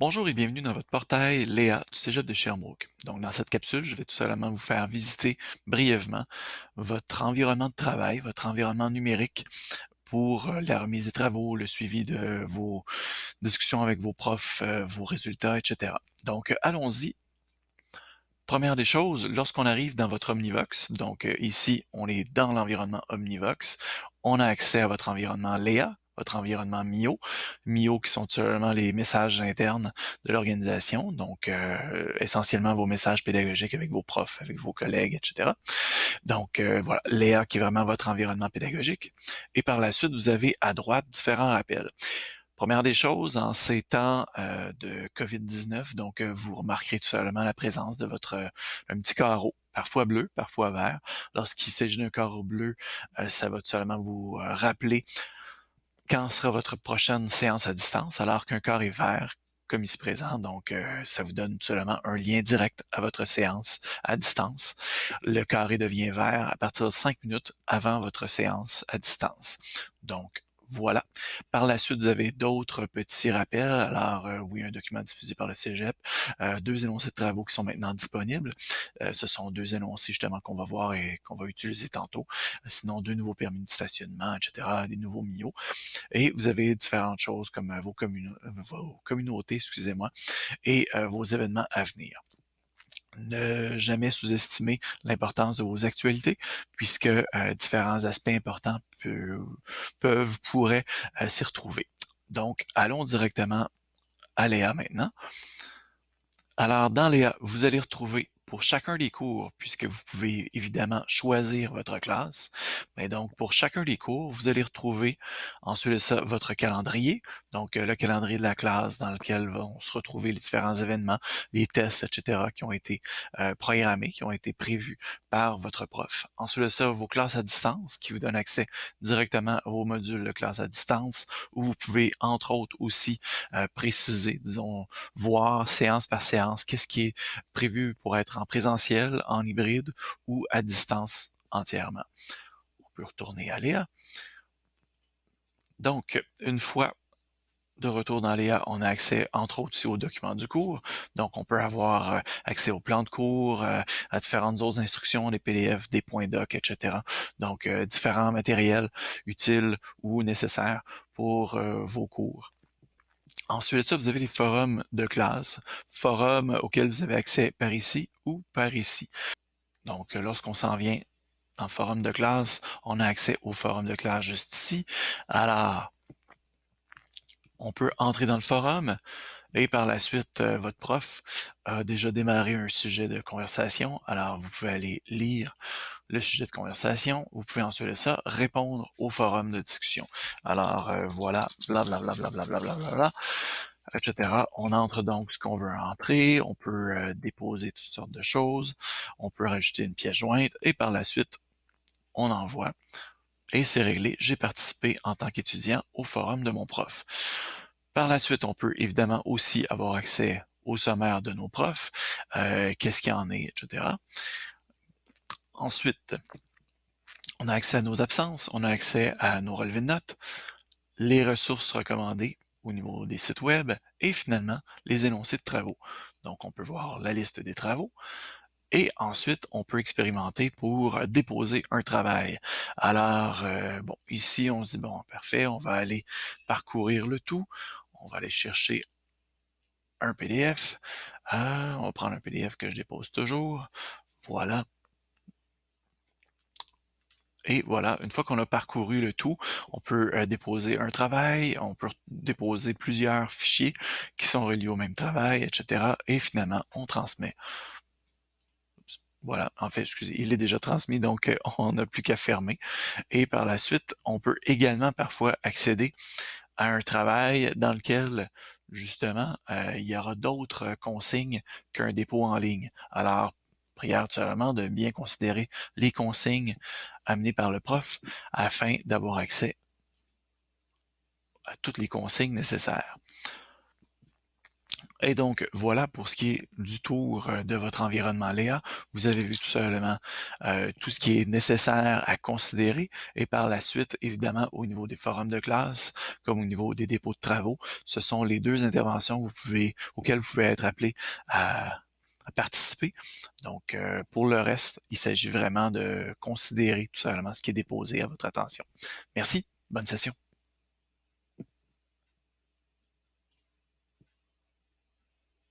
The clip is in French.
Bonjour et bienvenue dans votre portail Léa du Cégep de Sherbrooke. Donc, dans cette capsule, je vais tout simplement vous faire visiter brièvement votre environnement de travail, votre environnement numérique pour la remise des travaux, le suivi de vos discussions avec vos profs, vos résultats, etc. Donc, allons-y. Première des choses, lorsqu'on arrive dans votre Omnivox, donc ici, on est dans l'environnement Omnivox, on a accès à votre environnement Léa, votre environnement Mio. Mio qui sont seulement les messages internes de l'organisation, donc essentiellement vos messages pédagogiques avec vos profs, avec vos collègues, etc. Donc voilà, Léa qui est vraiment votre environnement pédagogique. Et par la suite, vous avez à droite différents rappels. Première des choses, en ces temps de COVID-19, donc vous remarquerez tout simplement la présence de votre un petit carreau, parfois bleu, parfois vert. Lorsqu'il s'agit d'un carreau bleu, ça va tout simplement vous rappeler quand sera votre prochaine séance à distance, alors qu'un carré vert, comme ici présent, donc ça vous donne tout simplement un lien direct à votre séance à distance. Le carré devient vert à partir de 5 minutes avant votre séance à distance. Donc, voilà. Par la suite, vous avez d'autres petits rappels. Alors, oui, un document diffusé par le Cégep, deux énoncés de travaux qui sont maintenant disponibles. Ce sont deux énoncés justement qu'on va voir et qu'on va utiliser tantôt. Sinon, deux nouveaux permis de stationnement, etc., des nouveaux MIO. Et vous avez différentes choses comme vos communautés, excusez-moi, et vos événements à venir. Ne jamais sous-estimer l'importance de vos actualités, puisque différents aspects importants pourraient s'y retrouver. Donc, allons directement à Léa maintenant. Alors, dans Léa, vous allez retrouver pour chacun des cours, puisque vous pouvez évidemment choisir votre classe, mais donc pour chacun des cours, vous allez retrouver ensuite de ça votre calendrier, donc le calendrier de la classe dans lequel vont se retrouver les différents événements, les tests, etc., qui ont été programmés, qui ont été prévus par votre prof. Ensuite de ça, vos classes à distance, qui vous donnent accès directement aux modules de classe à distance, où vous pouvez entre autres aussi préciser, disons, voir séance par séance qu'est-ce qui est prévu pour être en présentiel, en hybride ou à distance entièrement. On peut retourner à Léa. Donc, une fois de retour dans Léa, on a accès entre autres aussi aux documents du cours. Donc, on peut avoir accès au plan de cours, à différentes autres instructions, des PDF, des points doc, etc. Donc, différents matériels utiles ou nécessaires pour vos cours. Ensuite de ça, vous avez les forums de classe, forums auxquels vous avez accès par ici ou par ici. Donc, lorsqu'on s'en vient en forum de classe, on a accès au forum de classe juste ici. Alors, on peut entrer dans le forum et par la suite, votre prof a déjà démarré un sujet de conversation. Alors, vous pouvez aller lire le sujet de conversation. Vous pouvez ensuite de ça répondre au forum de discussion. Alors, voilà, blablabla, blablabla, blablabla, etc. On entre donc ce qu'on veut entrer. On peut déposer toutes sortes de choses. On peut rajouter une pièce jointe et par la suite, on envoie et c'est réglé. J'ai participé en tant qu'étudiant au forum de mon prof. Par la suite, on peut évidemment aussi avoir accès au sommaire de nos profs, qu'est-ce qu'il y en est, etc. Ensuite, on a accès à nos absences, on a accès à nos relevés de notes, les ressources recommandées au niveau des sites web et finalement les énoncés de travaux. Donc, on peut voir la liste des travaux. Et ensuite, on peut expérimenter pour déposer un travail. Alors, bon, ici, on se dit, bon, parfait, on va aller parcourir le tout. On va aller chercher un PDF. On va prendre un PDF que je dépose toujours. Voilà. Et voilà, une fois qu'on a parcouru le tout, on peut déposer un travail, on peut déposer plusieurs fichiers qui sont reliés au même travail, etc. Et finalement, on transmet. Voilà, en fait, excusez, il est déjà transmis, donc on n'a plus qu'à fermer. Et par la suite, on peut également parfois accéder à un travail dans lequel, justement, il y aura d'autres consignes qu'un dépôt en ligne. Alors, prière seulement de bien considérer les consignes amenées par le prof afin d'avoir accès à toutes les consignes nécessaires. Et donc, voilà pour ce qui est du tour, de votre environnement Léa. Vous avez vu tout simplement, tout ce qui est nécessaire à considérer et par la suite, évidemment, au niveau des forums de classe, comme au niveau des dépôts de travaux, ce sont les 2 interventions que auxquelles vous pouvez être appelé à participer. Donc, pour le reste, il s'agit vraiment de considérer tout simplement ce qui est déposé à votre attention. Merci, bonne session.